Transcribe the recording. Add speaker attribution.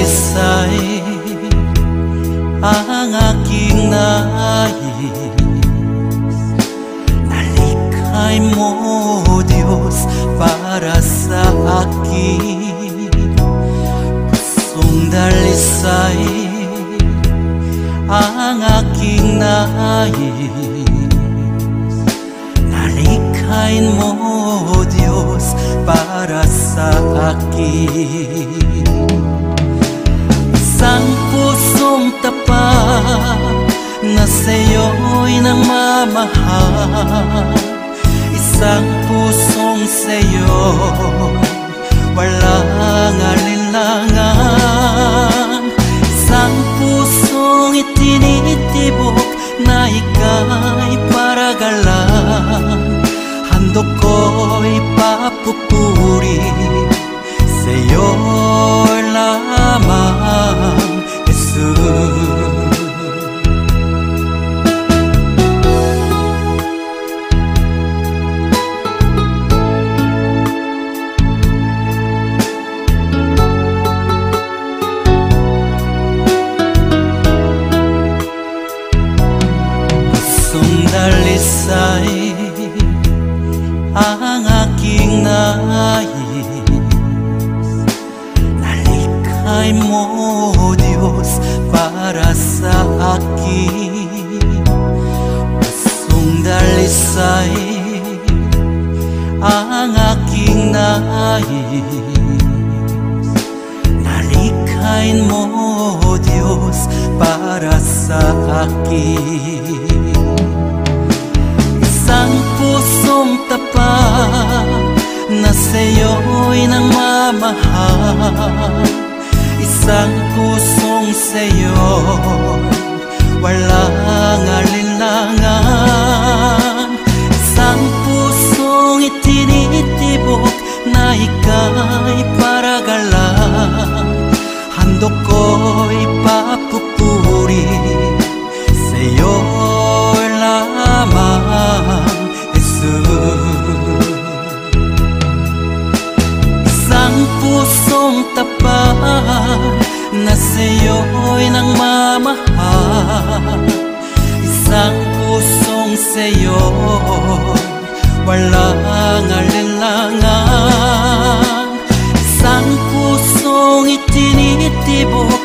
Speaker 1: dalisay ang aking nais. Nalikhay mo, Diyos, para sa akin. Pusong dalisay ang aking nais. Nalikhain mo, Diyos, para sa akin. Isang pusong tapat na sa'yo'y nagmamahal. Isang pusong sa'yo walang alinlangan. Isang pusong itinitibok na ika'y paragalan. Handog ko'y papupuri sa'yo lamang, Jesus. Dalisay ang aking nais. Nalikhay mo, Diyos, para sa akin. Pusong dalisay ang aking nais. Nalikhain mo, Diyos, para sa akin. Isang pusong tapat na sa'yo'y nagmamahal. Isang pusong sa'yo walang alinlangan. Isang pusong itinitibok na ika'y paragalan. Handog ko'y papupuri sa'yo lamang, Jesus. Isang pusong tapat na sa'yo'y nagmamahal. Isang pusong sa'yo walang alinlangan. Isang pusong itinitibok